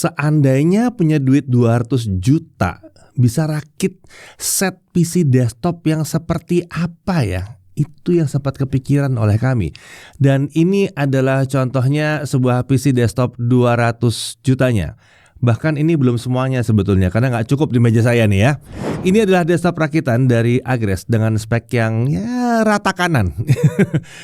Seandainya punya duit 200 juta, bisa rakit set PC desktop yang seperti apa ya? Itu yang sempat kepikiran oleh kami. Dan ini adalah contohnya sebuah PC desktop 200 jutanya. Bahkan ini belum semuanya sebetulnya, karena nggak cukup di meja saya nih ya. Ini adalah desktop rakitan dari Agres dengan spek yang ya rata kanan.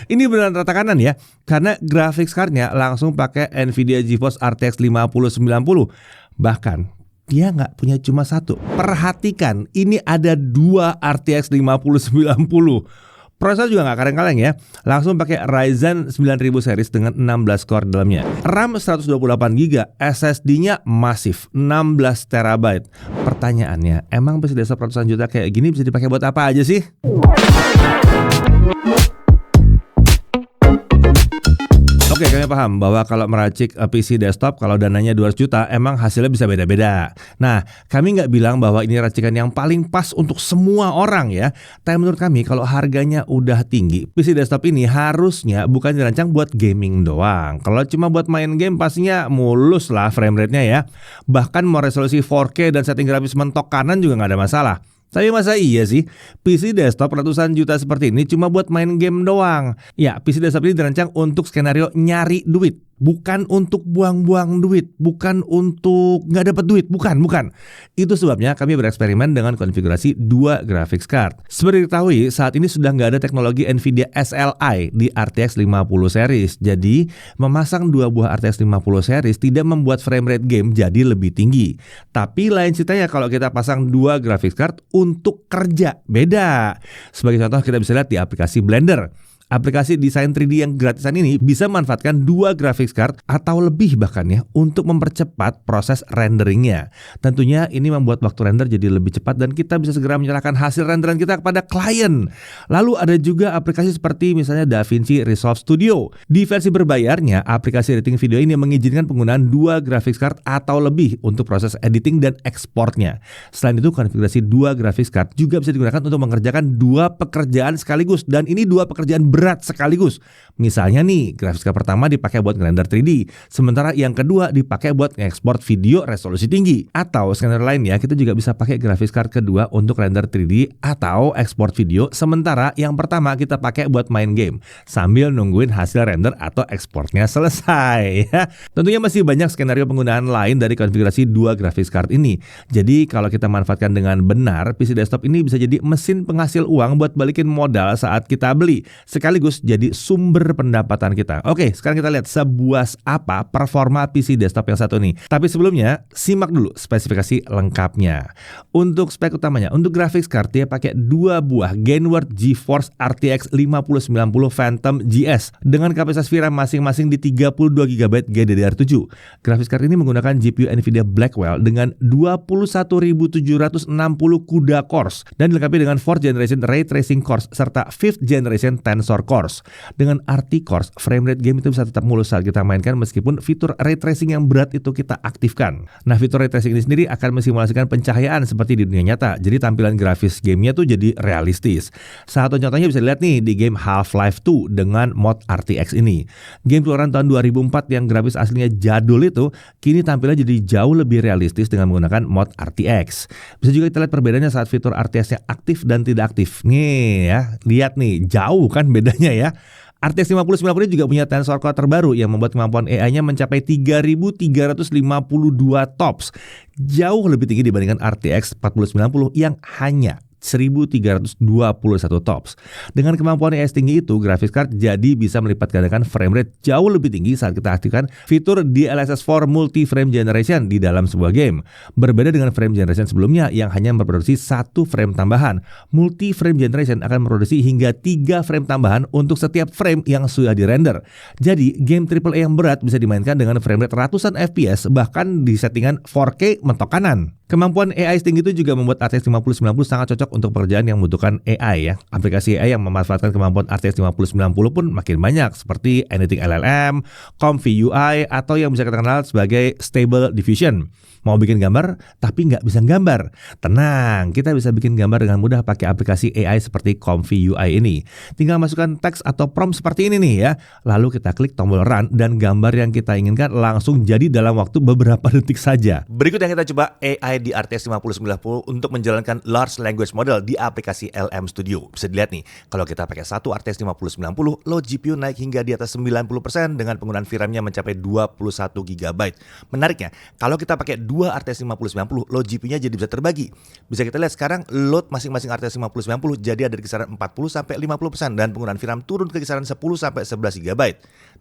Ini beneran rata kanan ya, karena graphics card-nya langsung pakai Nvidia GeForce RTX 5090. Bahkan dia nggak punya cuma satu. Perhatikan, ini ada 2 RTX 5090. Prosesor juga nggak kaleng-kaleng ya. Langsung pakai Ryzen 9000 series dengan 16 core dalamnya. RAM 128GB, SSD-nya masif 16 TB. Pertanyaannya, emang PC desktop ratusan juta kayak gini bisa dipakai buat apa aja sih? Oke, kami paham bahwa kalau meracik PC desktop, kalau dananya 200 juta, emang hasilnya bisa beda-beda. Nah, kami nggak bilang bahwa ini racikan yang paling pas untuk semua orang ya. Tapi menurut kami, kalau harganya udah tinggi, PC desktop ini harusnya bukan dirancang buat gaming doang. Kalau cuma buat main game, pastinya mulus lah frame rate-nya ya. Bahkan mau resolusi 4K dan setting grafis mentok kanan juga nggak ada masalah. Tapi masa iya sih PC desktop ratusan juta seperti ini cuma buat main game doang? Ya, PC desktop ini dirancang untuk skenario nyari duit, bukan untuk buang-buang duit, bukan untuk nggak dapat duit, bukan. Itu sebabnya kami bereksperimen dengan konfigurasi 2 graphics card. Seperti diketahui, saat ini sudah nggak ada teknologi Nvidia SLI di RTX 50 series. Jadi, memasang 2 buah RTX 50 series tidak membuat frame rate game jadi lebih tinggi. Tapi lain ceritanya kalau kita pasang 2 graphics card untuk kerja, beda. Sebagai contoh, kita bisa lihat di aplikasi Blender. Aplikasi desain 3D yang gratisan ini bisa memanfaatkan 2 graphics card atau lebih bahkan ya untuk mempercepat proses renderingnya. Tentunya ini membuat waktu render jadi lebih cepat dan kita bisa segera menyerahkan hasil renderan kita kepada klien. Lalu ada juga aplikasi seperti misalnya DaVinci Resolve Studio. Di versi berbayarnya, aplikasi editing video ini mengizinkan penggunaan 2 graphics card atau lebih untuk proses editing dan ekspornya. Selain itu, konfigurasi 2 graphics card juga bisa digunakan untuk mengerjakan 2 pekerjaan sekaligus, dan ini 2 pekerjaan berat sekaligus. Misalnya nih, grafis card pertama dipakai buat render 3D, sementara yang kedua dipakai buat ngekspor video resolusi tinggi. Atau skenario lainnya, kita juga bisa pakai grafis card kedua untuk render 3D atau ekspor video, sementara yang pertama kita pakai buat main game sambil nungguin hasil render atau ekspornya selesai. Tentunya masih banyak skenario penggunaan lain dari konfigurasi 2 grafis card ini. Jadi kalau kita manfaatkan dengan benar, PC desktop ini bisa jadi mesin penghasil uang buat balikin modal saat kita beli, sekaligus jadi sumber pendapatan kita. Oke, sekarang kita lihat sebuas apa performa PC desktop yang satu nih. Tapi sebelumnya, simak dulu spesifikasi lengkapnya. Untuk spek utamanya, untuk graphics card dia pakai 2 buah Gainward GeForce RTX 5090 Phantom GS dengan kapasitas VRAM masing-masing di 32GB GDDR7. Graphics card ini menggunakan GPU Nvidia Blackwell dengan 21.760 CUDA cores dan dilengkapi dengan 4th generation ray tracing cores serta 5th generation tensor cores. Dengan RT cores, frame rate game itu bisa tetap mulus saat kita mainkan meskipun fitur ray tracing yang berat itu kita aktifkan. Nah, fitur ray tracing ini sendiri akan mensimulasikan pencahayaan seperti di dunia nyata. Jadi tampilan grafis gamenya tuh jadi realistis. Salah satu contohnya bisa dilihat nih di game Half-Life 2 dengan mod RTX ini. Game keluaran tahun 2004 yang grafis aslinya jadul itu kini tampilnya jadi jauh lebih realistis dengan menggunakan mod RTX. Bisa juga kita lihat perbedaannya saat fitur RTX-nya aktif dan tidak aktif. Nih ya, lihat nih, jauh kan bedanya ya. RTX 5090 ini juga punya tensor core terbaru yang membuat kemampuan AI-nya mencapai 3352 TOPS. Jauh lebih tinggi dibandingkan RTX 4090 yang hanya 1321 TOPS. Dengan kemampuan AI tinggi itu, graphics card jadi bisa melipat gandakan frame rate jauh lebih tinggi saat kita aktifkan fitur DLSS 4 Multi Frame Generation di dalam sebuah game. Berbeda dengan frame generation sebelumnya yang hanya memproduksi 1 frame tambahan, Multi Frame Generation akan memproduksi hingga 3 frame tambahan untuk setiap frame yang sudah dirender. Jadi, game AAA yang berat bisa dimainkan dengan frame rate ratusan FPS bahkan di settingan 4K mentok kanan. Kemampuan AI setinggi itu juga membuat RTX 5090 sangat cocok untuk pekerjaan yang membutuhkan AI ya. Aplikasi AI yang memanfaatkan kemampuan RTX 5090 pun makin banyak seperti Anything LLM, Comfy UI, atau yang bisa kita kenal sebagai Stable Diffusion. Mau bikin gambar tapi nggak bisa gambar? Tenang, kita bisa bikin gambar dengan mudah pakai aplikasi AI seperti Comfy UI ini. Tinggal masukkan teks atau prompt seperti ini nih ya. Lalu kita klik tombol run dan gambar yang kita inginkan langsung jadi dalam waktu beberapa detik saja. Berikut yang kita coba AI di RTX 5090 untuk menjalankan Large Language Model di aplikasi LM Studio. Bisa dilihat nih, kalau kita pakai satu RTX 5090, load GPU naik hingga di atas 90% dengan penggunaan VRAM-nya mencapai 21 GB. Menariknya, kalau kita pakai dua RTX 5090, load GPU-nya jadi bisa terbagi. Bisa kita lihat sekarang load masing-masing RTX 5090 jadi ada di kisaran 40-50% dan penggunaan VRAM turun ke kisaran 10-11 GB.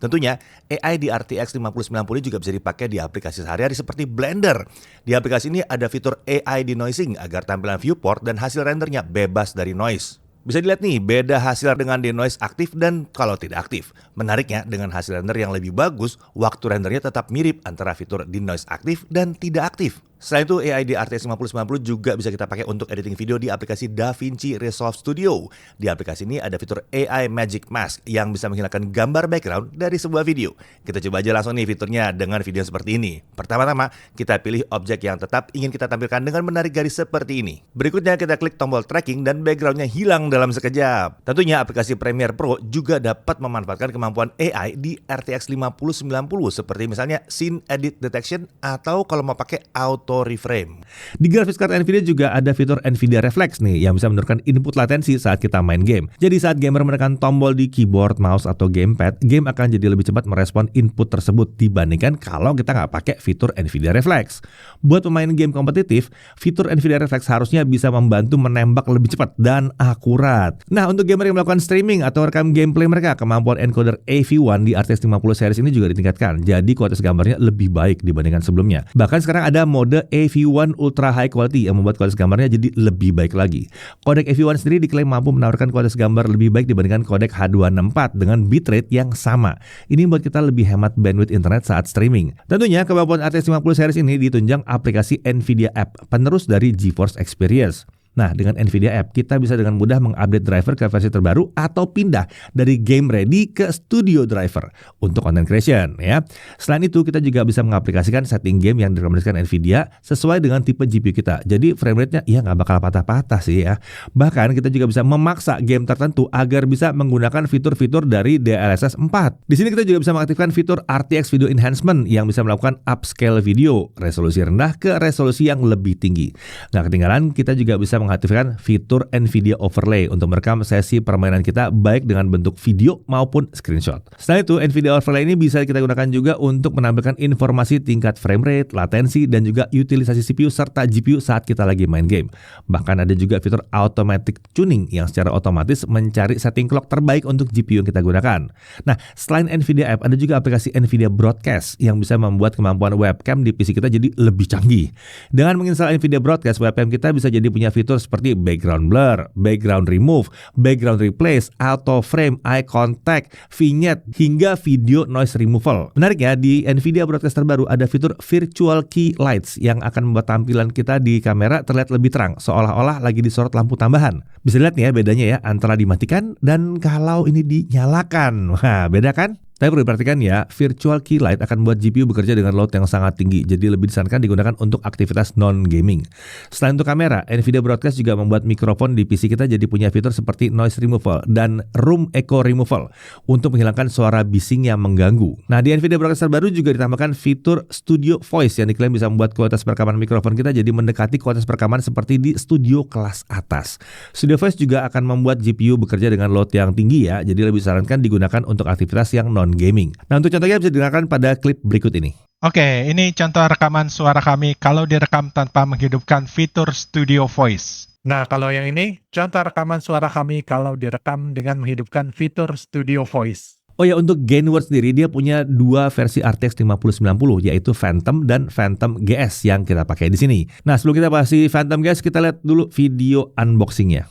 Tentunya AI di RTX 5090 ini juga bisa dipakai di aplikasi sehari-hari seperti Blender. Di aplikasi ini ada fitur AI denoising agar tampilan viewport dan hasil rendernya bebas dari noise. Bisa dilihat nih, beda hasil dengan denoise aktif dan kalau tidak aktif. Menariknya, dengan hasil render yang lebih bagus, waktu rendernya tetap mirip antara fitur denoise aktif dan tidak aktif. Selain itu, AI di RTX 5090 juga bisa kita pakai untuk editing video di aplikasi DaVinci Resolve Studio. Di aplikasi ini ada fitur AI Magic Mask yang bisa menghilangkan gambar background dari sebuah video. Kita coba aja langsung nih fiturnya dengan video seperti ini. Pertama-tama, kita pilih objek yang tetap ingin kita tampilkan dengan menarik garis seperti ini. Berikutnya kita klik tombol tracking dan backgroundnya hilang dalam sekejap. Tentunya aplikasi Premiere Pro juga dapat memanfaatkan kemampuan AI di RTX 5090 seperti misalnya Scene Edit Detection atau kalau mau pakai Auto Reframe. Di graphics card Nvidia juga ada fitur Nvidia Reflex nih yang bisa menurunkan input latensi saat kita main game. Jadi saat gamer menekan tombol di keyboard, mouse, atau gamepad, game akan jadi lebih cepat merespon input tersebut dibandingkan kalau kita nggak pakai fitur Nvidia Reflex. Buat pemain game kompetitif, fitur Nvidia Reflex harusnya bisa membantu menembak lebih cepat dan akurat. Nah, untuk gamer yang melakukan streaming atau rekam gameplay mereka, kemampuan encoder AV1 di RTX 50 series ini juga ditingkatkan. Jadi kualitas gambarnya lebih baik dibandingkan sebelumnya. Bahkan sekarang ada mode AV1 Ultra High Quality yang membuat kualitas gambarnya jadi lebih baik lagi. Kodek AV1 sendiri diklaim mampu menawarkan kualitas gambar lebih baik dibandingkan kodek H264 dengan bitrate yang sama. Ini membuat kita lebih hemat bandwidth internet saat streaming. Tentunya kemampuan RTX 50 series ini ditunjang aplikasi Nvidia App, penerus dari GeForce Experience. Nah, dengan Nvidia App, kita bisa dengan mudah mengupdate driver ke versi terbaru atau pindah dari game ready ke studio driver untuk content creation ya. Selain itu, kita juga bisa mengaplikasikan setting game yang direkomendasikan Nvidia sesuai dengan tipe GPU kita. Jadi frame rate-nya ya nggak bakal patah-patah sih ya. Bahkan kita juga bisa memaksa game tertentu agar bisa menggunakan fitur-fitur dari DLSS 4. Di sini kita juga bisa mengaktifkan fitur RTX Video Enhancement yang bisa melakukan upscale video resolusi rendah ke resolusi yang lebih tinggi. Nggak ketinggalan, kita juga bisa mengaktifkan fitur Nvidia Overlay untuk merekam sesi permainan kita baik dengan bentuk video maupun screenshot. Selain itu, Nvidia Overlay ini bisa kita gunakan juga untuk menampilkan informasi tingkat frame rate, latensi, dan juga utilisasi CPU serta GPU saat kita lagi main game. Bahkan ada juga fitur Automatic Tuning yang secara otomatis mencari setting clock terbaik untuk GPU yang kita gunakan. Nah, selain Nvidia App, ada juga aplikasi Nvidia Broadcast yang bisa membuat kemampuan webcam di PC kita jadi lebih canggih. Dengan menginstal Nvidia Broadcast, webcam kita bisa jadi punya fitur seperti background blur, background remove, background replace, auto frame, eye contact, vignette, hingga video noise removal. Menarik ya, di Nvidia Broadcast terbaru ada fitur virtual key lights yang akan membuat tampilan kita di kamera terlihat lebih terang, seolah-olah lagi disorot lampu tambahan. Bisa lihat nih ya bedanya ya antara dimatikan dan kalau ini dinyalakan. Wah, beda kan? Tapi perlu diperhatikan ya, virtual key light akan membuat GPU bekerja dengan load yang sangat tinggi, jadi lebih disarankan digunakan untuk aktivitas non-gaming. Selain untuk kamera, Nvidia Broadcast juga membuat mikrofon di PC kita jadi punya fitur seperti noise removal dan room echo removal untuk menghilangkan suara bising yang mengganggu. Nah, di Nvidia Broadcast terbaru juga ditambahkan fitur Studio Voice yang diklaim bisa membuat kualitas perekaman mikrofon kita jadi mendekati kualitas perekaman seperti di studio kelas atas. Studio Voice juga akan membuat GPU bekerja dengan load yang tinggi ya, jadi lebih disarankan digunakan untuk aktivitas yang non-gaming. Nah, untuk contohnya bisa digunakan pada klip berikut ini. Oke, ini contoh rekaman suara kami kalau direkam tanpa menghidupkan fitur Studio Voice. Nah, kalau yang ini, contoh rekaman suara kami kalau direkam dengan menghidupkan fitur Studio Voice. Oh ya, untuk Gainward sendiri dia punya dua versi RTX 5090 yaitu Phantom dan Phantom GS yang kita pakai di sini. Nah, sebelum kita bahas si Phantom GS, kita lihat dulu video unboxingnya.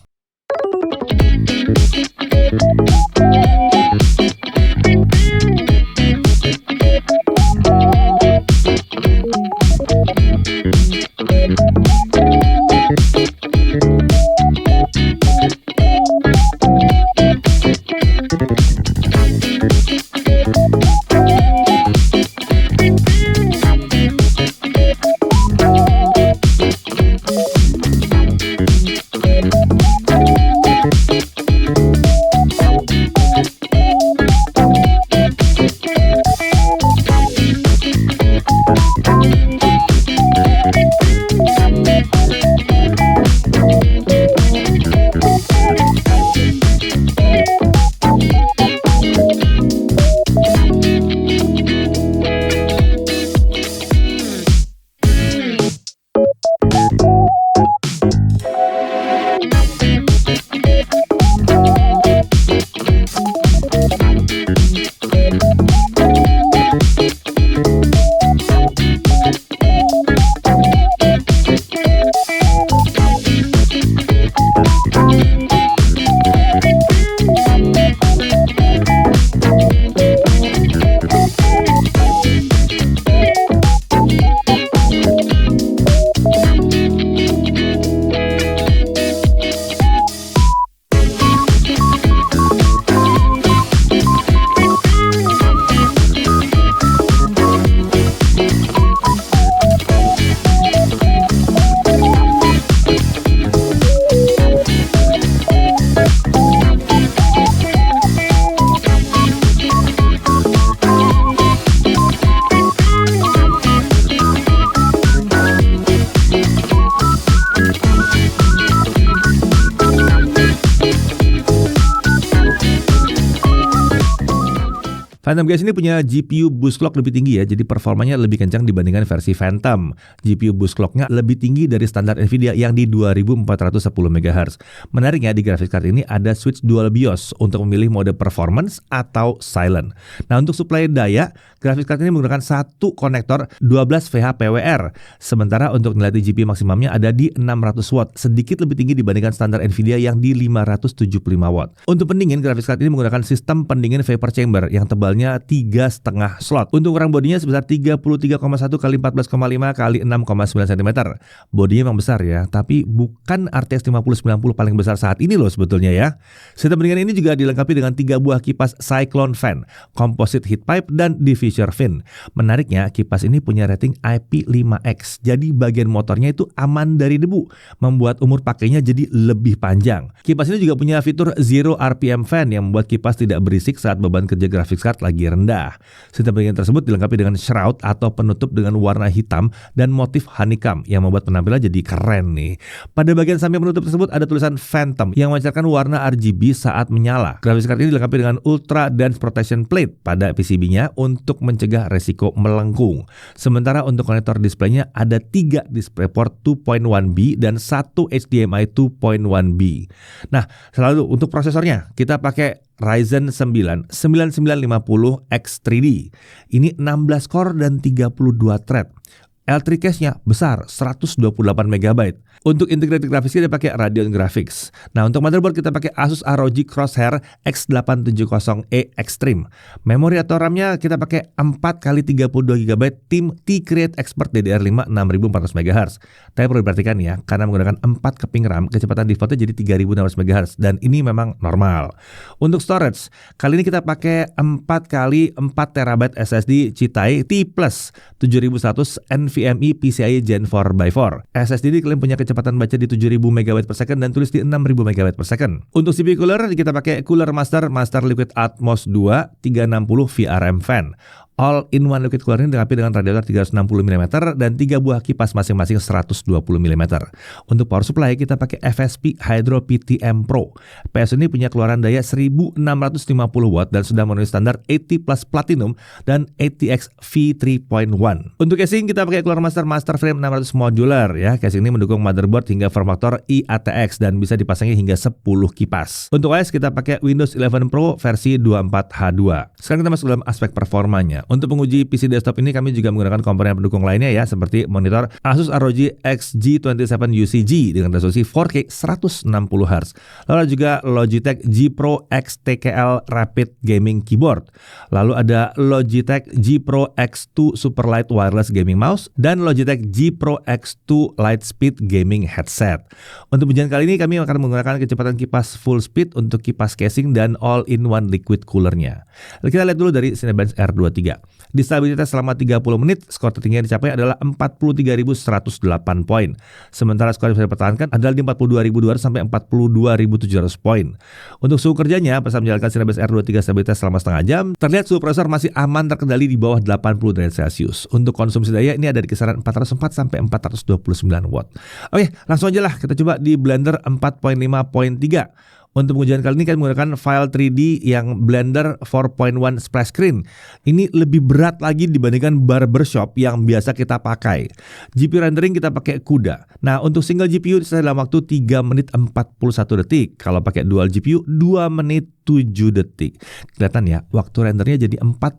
Phantom guys ini punya GPU boost clock lebih tinggi ya, jadi performanya lebih kencang dibandingkan versi Phantom. GPU boost clocknya lebih tinggi dari standar Nvidia yang di 2410 MHz. Menariknya di graphics card ini ada switch dual BIOS untuk memilih mode performance atau silent. Nah untuk suplai daya, graphics card ini menggunakan satu konektor 12 VH PWR. Sementara untuk nilai TGP maksimumnya ada di 600 watt, sedikit lebih tinggi dibandingkan standar Nvidia yang di 575 watt. Untuk pendingin, graphics card ini menggunakan sistem pendingin vapor chamber yang tebalnya 3,5 slot. Untuk ukuran bodinya sebesar 33,1 x 14,5 x 6,9 cm. Bodinya memang besar ya, tapi bukan RTX 5090 paling besar saat ini loh sebetulnya ya. Sistem pendingin ini juga dilengkapi dengan 3 buah kipas cyclone fan, composite heat pipe, dan diffuser fin. Menariknya, kipas ini punya rating IP5X, jadi bagian motornya itu aman dari debu, membuat umur pakainya jadi lebih panjang. Kipas ini juga punya fitur Zero RPM fan yang membuat kipas tidak berisik saat beban kerja graphics card lagi rendah. Sistem pendingin tersebut dilengkapi dengan shroud atau penutup dengan warna hitam dan motif honeycomb yang membuat penampilan jadi keren nih. Pada bagian samping penutup tersebut ada tulisan Phantom yang memancarkan warna RGB saat menyala. Graphics card ini dilengkapi dengan Ultra Dense Protection Plate pada PCB-nya untuk mencegah resiko melengkung. Sementara untuk konektor displaynya ada 3 DisplayPort 2.1B dan 1 HDMI 2.1B. Nah, selalu untuk prosesornya kita pakai Ryzen 9 9950X3D. Ini 16 core dan 32 thread. L3 cache-nya besar, 128 MB. Untuk integrated graphics kita pakai Radeon Graphics. Nah, untuk motherboard kita pakai Asus ROG Crosshair X870E Extreme. Memori atau RAM-nya kita pakai 4x32 GB tim T-Create Expert DDR5 6400 MHz. Tapi perlu diperhatikan ya, karena menggunakan 4 keping RAM, kecepatan defaultnya jadi 3600 MHz dan ini memang normal. Untuk storage, kali ini kita pakai 4x4 TB SSD Citai T+ 7100 NVMe PCIe Gen 4x4. SSD diklaim punya kecepatan baca di 7000 MB per second dan tulis di 6000 MB per second. Untuk CPU cooler kita pakai Cooler Master Liquid Atmos 2 360 VRM fan. All-in-one liquid cooler ini dilengkapi dengan radiator 360 mm dan 3 buah kipas masing-masing 120 mm. Untuk power supply kita pakai FSP Hydro PTM Pro. PS ini punya keluaran daya 1650 watt dan sudah memenuhi standar 80 Plus Platinum dan ATX V3.1. Untuk casing kita pakai Cooler Master Frame 600 modular ya. Casing ini mendukung motherboard hingga form factor IATX dan bisa dipasangi hingga 10 kipas. Untuk OS kita pakai Windows 11 Pro versi 24H2. Sekarang kita masuk dalam aspek performanya. Untuk menguji PC desktop ini kami juga menggunakan komponen pendukung lainnya ya, seperti monitor Asus ROG XG27 UCG dengan resolusi 4K 160Hz. Lalu juga Logitech G Pro X TKL Rapid Gaming Keyboard. Lalu ada Logitech G Pro X2 Superlight Wireless Gaming Mouse dan Logitech G Pro X2 Lightspeed Gaming Headset. Untuk ujian kali ini kami akan menggunakan kecepatan kipas full speed untuk kipas casing dan all-in-one liquid coolernya. Kita lihat dulu dari Cinebench R23. Di stabilitas selama 30 menit, skor tertinggi yang dicapai adalah 43.108 poin. Sementara skor yang bisa dipertahankan adalah di 42.200 sampai 42.700 poin. Untuk suhu kerjanya, pas menjalankan Cinebench R23 stabilitas selama setengah jam, terlihat suhu prosesor masih aman terkendali di bawah 80 derajat Celcius. Untuk konsumsi daya ini ada di kisaran 404 sampai 429 watt. Oke, langsung aja lah kita coba di Blender 4.5.3. Untuk pengujian kali ini kami menggunakan file 3D yang Blender 4.1 Splash Screen. Ini lebih berat lagi dibandingkan Barbershop yang biasa kita pakai. GPU rendering kita pakai CUDA. Nah, untuk single GPU dalam waktu 3 menit 41 detik. Kalau pakai dual GPU 2 menit 7 detik. Kelihatan ya, waktu rendernya jadi 42%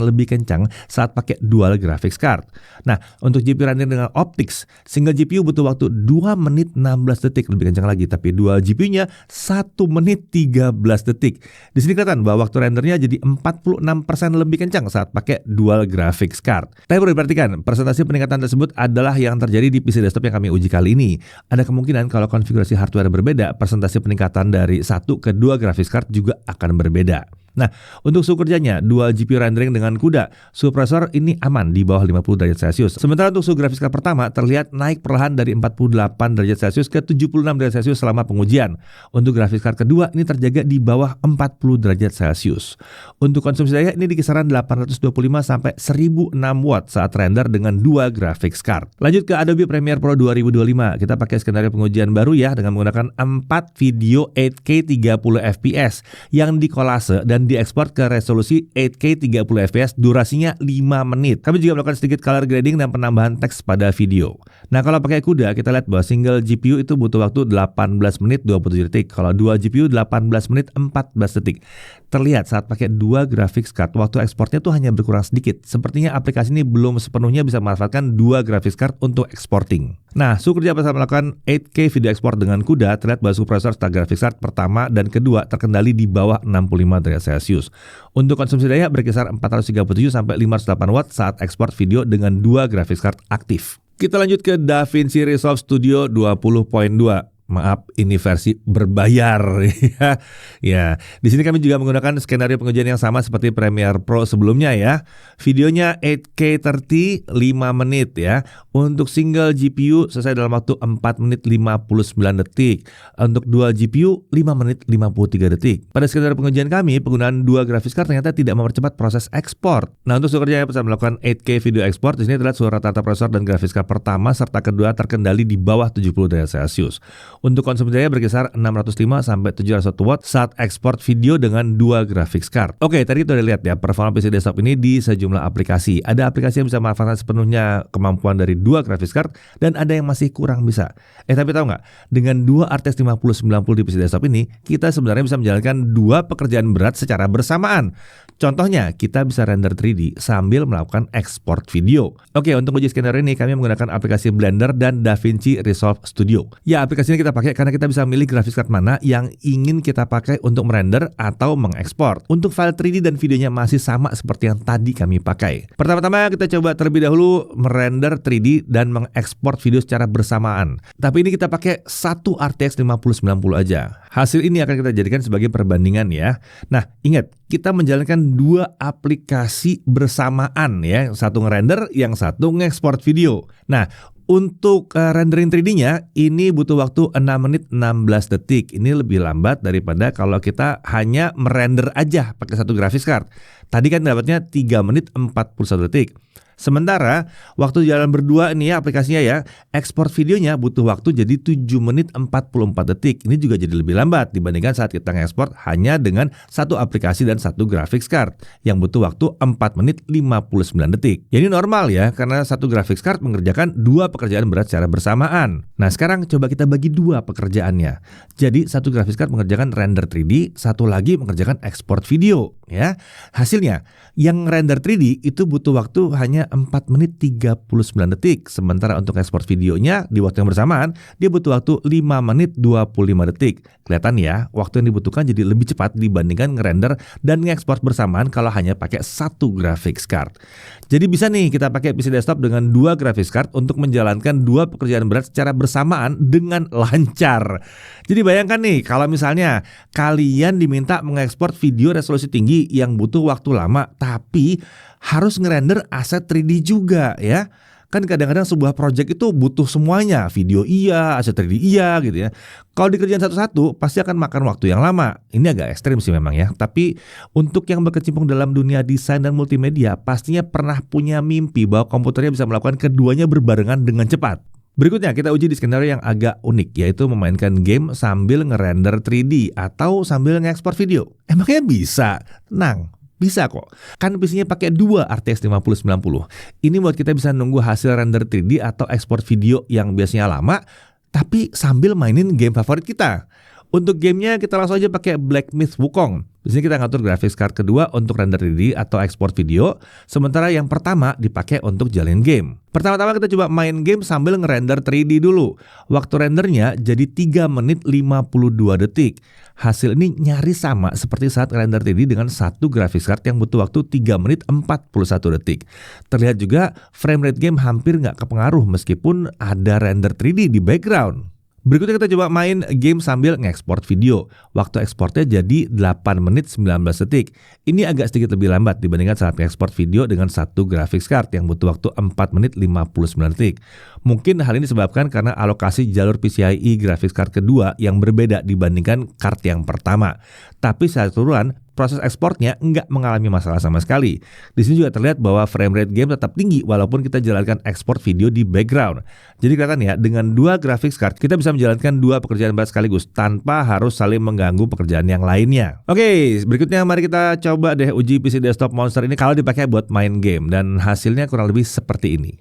lebih kencang saat pakai dual graphics card. Nah, untuk GPU rendering dengan optics, single GPU butuh waktu 2 menit 16 detik lebih kencang lagi, tapi dual GPU-nya 1 menit 13 detik. Di sini kelihatan bahwa waktu rendernya jadi 46% lebih kencang saat pakai dual graphics card. Tapi perlu diperhatikan, persentase peningkatan tersebut adalah yang terjadi di PC desktop yang kami uji kali ini. Ada kemungkinan kalau konfigurasi hardware berbeda, persentase peningkatan dari 1 ke 2 graphics card juga akan berbeda. Nah, untuk suhu kerjanya, dual GPU rendering dengan CUDA, suhu prosesor ini aman di bawah 50 derajat Celcius. Sementara untuk suhu grafis card pertama terlihat naik perlahan dari 48 derajat Celcius ke 76 derajat Celcius selama pengujian. Untuk grafis card kedua ini terjaga di bawah 40 derajat Celcius. Untuk konsumsi daya ini di kisaran 825 sampai 1006 watt saat render dengan dua graphics card. Lanjut ke Adobe Premiere Pro 2025. Kita pakai skenario pengujian baru ya dengan menggunakan 4 video 8K 30 fps yang dikolase dan dan diekspor ke resolusi 8K 30 fps, durasinya 5 menit. Kami juga melakukan sedikit color grading dan penambahan teks pada video. Nah, kalau pakai CUDA, kita lihat bahwa single GPU itu butuh waktu 18 menit 27 detik. Kalau dua GPU 18 menit 14 detik. Terlihat saat pakai dua graphics card, waktu ekspornya tuh hanya berkurang sedikit. Sepertinya aplikasi ini belum sepenuhnya bisa memanfaatkan dua graphics card untuk exporting. Nah, suhu kerja saat melakukan 8K video export dengan CUDA, terlihat bahwa suhu prosesor serta graphics card pertama dan kedua terkendali di bawah 65 derajat Celcius. Untuk konsumsi daya berkisar 437 sampai 508 watt saat ekspor video dengan dua graphics card aktif. Kita lanjut ke DaVinci Resolve Studio 20.2. Maaf, ini versi berbayar ya. Ya, di sini kami juga menggunakan skenario pengujian yang sama seperti Premiere Pro sebelumnya ya. Videonya 8K 30 5 menit ya. Untuk single GPU selesai dalam waktu 4 menit 59 detik. Untuk dua GPU 5 menit 53 detik. Pada skenario pengujian kami, penggunaan dua graphics card ternyata tidak mempercepat proses ekspor. Nah, untuk suhu kerja saat melakukan 8K video export, di sini terlihat suhu rata-rata prosesor dan graphics card pertama serta kedua terkendali di bawah 70 derajat Celcius. Untuk konsumsi daya berkisar 605 sampai 700 watt saat ekspor video dengan dua graphics card. Oke, tadi kita udah lihat ya performa PC desktop ini di sejumlah aplikasi. Ada aplikasi yang bisa memanfaatkan sepenuhnya kemampuan dari dua graphics card dan ada yang masih kurang bisa. Tapi tahu nggak? Dengan dua RTX 5090 di PC desktop ini, kita sebenarnya bisa menjalankan dua pekerjaan berat secara bersamaan. Contohnya, kita bisa render 3D sambil melakukan ekspor video. Oke, untuk uji skenario ini kami menggunakan aplikasi Blender dan DaVinci Resolve Studio. Ya, aplikasi ini kita pakai karena kita bisa milih graphics card mana yang ingin kita pakai untuk merender atau mengekspor. Untuk file 3D dan videonya masih sama seperti yang tadi kami pakai. Pertama-tama kita coba terlebih dahulu merender 3D dan mengekspor video secara bersamaan. Tapi ini kita pakai satu RTX 5090 aja. Hasil ini akan kita jadikan sebagai perbandingan ya. Nah, ingat, kita menjalankan dua aplikasi bersamaan ya. Yang satu ngerender, yang satu ngekspor video. Nah, untuk rendering 3D-nya ini butuh waktu 6 menit 16 detik. Ini lebih lambat daripada kalau kita hanya merender aja pakai satu graphics card. Tadi kan dapatnya 3 menit 41 detik. Sementara waktu jalan berdua ini ya aplikasinya ya, ekspor videonya butuh waktu jadi 7 menit 44 detik. Ini juga jadi lebih lambat dibandingkan saat kita ngekspor hanya dengan satu aplikasi dan satu graphics card yang butuh waktu 4 menit 59 detik. Ya, ini normal ya, karena satu graphics card mengerjakan dua pekerjaan berat secara bersamaan. Nah, sekarang coba kita bagi dua pekerjaannya. Jadi satu graphics card mengerjakan render 3D, satu lagi mengerjakan ekspor video ya. Hasilnya, yang render 3D itu butuh waktu hanya 4 menit 39 detik. Sementara untuk ekspor videonya di waktu yang bersamaan, dia butuh waktu 5 menit 25 detik. Kelihatan ya, waktu yang dibutuhkan jadi lebih cepat dibandingkan ngerender dan ngekspor bersamaan kalau hanya pakai satu graphics card. Jadi bisa nih kita pakai PC desktop dengan dua graphics card untuk menjalankan dua pekerjaan berat secara bersamaan dengan lancar. Jadi bayangkan nih, kalau misalnya kalian diminta mengekspor video resolusi tinggi yang butuh waktu lama, tapi harus ngerender aset 3D juga ya. Kan kadang-kadang sebuah project itu butuh semuanya, video iya, aset 3D iya gitu ya. Kalau dikerjain satu-satu pasti akan makan waktu yang lama. Ini agak ekstrim sih memang ya. Tapi untuk yang berkecimpung dalam dunia desain dan multimedia, pastinya pernah punya mimpi bahwa komputernya bisa melakukan keduanya berbarengan dengan cepat. Berikutnya kita uji di skenario yang agak unik, yaitu memainkan game sambil ngerender 3D atau sambil ngekspor video. Emangnya bisa? Tenang, bisa kok. Kan PC-nya pakai dua RTX 5090. Ini buat kita bisa nunggu hasil render 3D atau ekspor video yang biasanya lama, tapi sambil mainin game favorit kita. Untuk gamenya kita langsung aja pakai Black Myth Wukong. Di sini kita ngatur graphics card kedua untuk render 3D atau ekspor video, sementara yang pertama dipakai untuk jalin game. Pertama-tama kita coba main game sambil ngerender 3D dulu. Waktu rendernya jadi 3 menit 52 detik. Hasil ini nyaris sama seperti saat render 3D dengan satu graphics card yang butuh waktu 3 menit 41 detik. Terlihat juga frame rate game hampir nggak kepengaruh meskipun ada render 3D di background. Berikutnya kita coba main game sambil ngekspor video. Waktu ekspornya jadi 8 menit 19 detik. Ini agak sedikit lebih lambat dibandingkan saat ngekspor video dengan satu graphics card yang butuh waktu 4 menit 59 detik. Mungkin hal ini disebabkan karena alokasi jalur PCIe graphics card kedua yang berbeda dibandingkan card yang pertama. Tapi secara keseluruhan, proses ekspornya nggak mengalami masalah sama sekali. Di sini juga terlihat bahwa frame rate game tetap tinggi walaupun kita jalankan ekspor video di background. Jadi kelihatan ya, dengan dua graphics card kita bisa menjalankan dua pekerjaan berat sekaligus tanpa harus saling mengganggu pekerjaan yang lainnya. Oke, berikutnya mari kita coba deh uji PC Desktop Monster ini kalau dipakai buat main game, dan hasilnya kurang lebih seperti ini.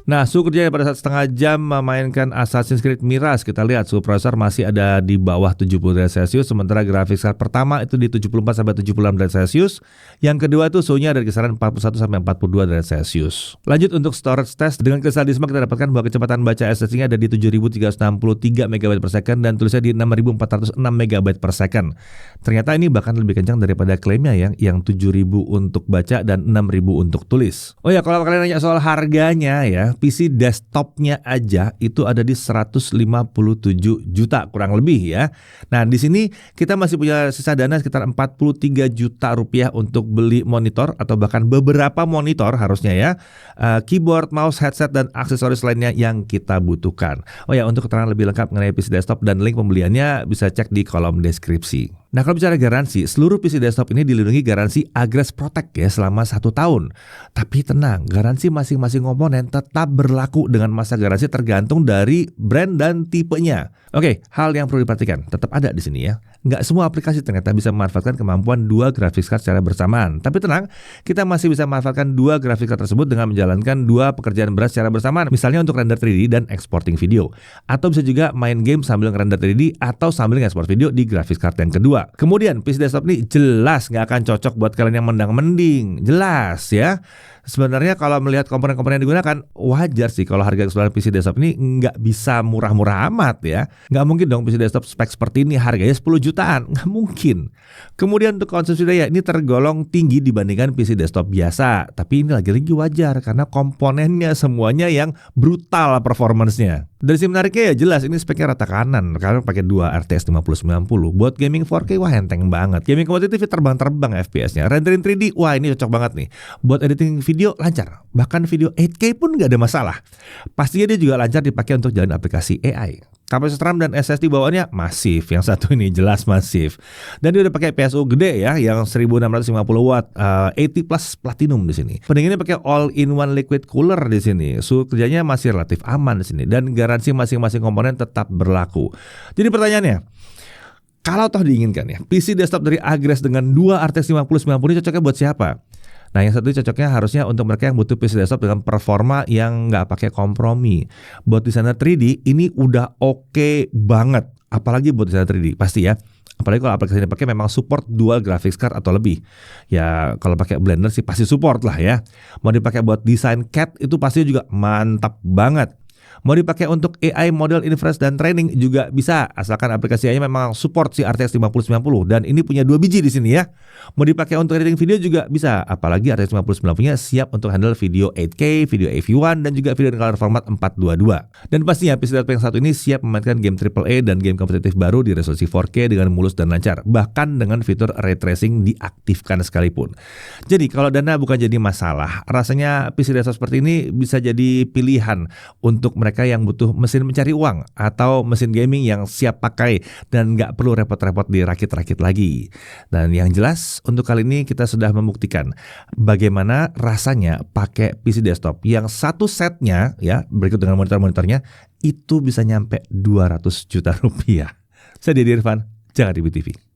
Nah, suhu kerjanya pada saat setengah jam memainkan Assassin's Creed Mirage, kita lihat suhu prosesor masih ada di bawah 70 derajat Celcius, sementara grafis card pertama itu di 74 sampai 76 derajat Celcius, yang kedua itu suhunya ada di kisaran 41 sampai 42 derajat Celcius. Lanjut untuk storage test, dengan Crystal-Disma kita dapatkan bahwa kecepatan baca SSD-nya ada di 7363 MB per second dan tulisnya di 6406 MB per second. Ternyata ini bahkan lebih kencang daripada klaimnya yang 7000 untuk baca dan 6000 untuk tulis. Oh ya, kalau kalian nanya soal harganya ya, PC desktopnya aja itu ada di 157 juta kurang lebih ya. Nah, di sini kita masih punya sisa dana sekitar 43 juta rupiah untuk beli monitor atau bahkan beberapa monitor harusnya ya, keyboard, mouse, headset dan aksesoris lainnya yang kita butuhkan. Oh ya, untuk keterangan lebih lengkap mengenai PC desktop dan link pembeliannya bisa cek di kolom deskripsi. Nah, kalau bicara garansi, seluruh PC desktop ini dilindungi garansi Agrest Protect ya selama 1 tahun. Tapi tenang, garansi masing-masing komponen tetap berlaku dengan masa garansi tergantung dari brand dan tipenya. Oke, hal yang perlu diperhatikan tetap ada di sini ya. Nggak semua aplikasi ternyata bisa memanfaatkan kemampuan dua graphics card secara bersamaan. Tapi tenang, kita masih bisa memanfaatkan dua graphics card tersebut dengan menjalankan dua pekerjaan berat secara bersamaan. Misalnya untuk render 3D dan exporting video. Atau bisa juga main game sambil render 3D atau sambil ngekspor video di graphics card yang kedua. Kemudian PC desktop ini jelas nggak akan cocok buat kalian yang mendang-mending. Jelas ya. Sebenarnya kalau melihat komponen-komponen yang digunakan, wajar sih kalau harga keseluruhan PC desktop ini nggak bisa murah-murah amat ya. Nggak mungkin dong PC desktop spek seperti ini harganya 10 jutaan. Nggak mungkin. Kemudian untuk konsumsi daya ini tergolong tinggi dibandingkan PC desktop biasa. Tapi ini lagi-lagi wajar karena komponennya semuanya yang brutal performance-nya. Dari sisi menariknya ya jelas ini speknya rata kanan. Kalian pakai 2 RTX 5090. Buat gaming 4K wah enteng banget. Gaming kompetitif terbang-terbang FPS-nya. Rendering 3D wah ini cocok banget nih. Buat editing video lancar. Bahkan video 8K pun nggak ada masalah. Pastinya dia juga lancar dipakai untuk jalan aplikasi AI. Kapasitas RAM dan SSD bawaannya masif. Yang satu ini jelas masif. Dan dia udah pakai PSU gede ya, yang 1650 watt, 80 plus platinum di sini. Pendinginnya pakai all-in-one liquid cooler di sini. Suhu kerjanya masih relatif aman di sini dan garansi masing-masing komponen tetap berlaku. Jadi pertanyaannya, kalau toh diinginkan ya, PC desktop dari Agrest dengan 2 RTX 5090 ini cocoknya buat siapa? Nah, yang satu cocoknya harusnya untuk mereka yang butuh PC desktop dengan performa yang nggak pakai kompromi. Buat desainer 3D ini udah oke banget. Apalagi buat desainer 3D pasti ya. Apalagi kalau aplikasi ini pakai memang support dual graphics card atau lebih. Ya kalau pakai Blender sih pasti support lah ya. Mau dipakai buat desain CAD itu pasti juga mantap banget. Mau dipakai untuk AI model inference dan training juga bisa, asalkan aplikasi AI memang support si RTX 5090 dan ini punya 2 biji di sini ya. Mau dipakai untuk editing video juga bisa, apalagi RTX 5090-nya siap untuk handle video 8K, video AV1 dan juga video dengan color format 422. Dan pastinya PC desktop yang satu ini siap memainkan game AAA dan game kompetitif baru di resolusi 4K dengan mulus dan lancar, bahkan dengan fitur ray tracing diaktifkan sekalipun. Jadi kalau dana bukan jadi masalah, rasanya PC desktop seperti ini bisa jadi pilihan untuk mereka yang butuh mesin mencari uang atau mesin gaming yang siap pakai dan nggak perlu repot-repot dirakit-rakit lagi. Dan yang jelas untuk kali ini kita sudah membuktikan bagaimana rasanya pakai PC desktop yang satu setnya ya berikut dengan monitor-monitornya itu bisa nyampe 200 juta rupiah. Saya Dedi Irfan, Jangan Ribut TV.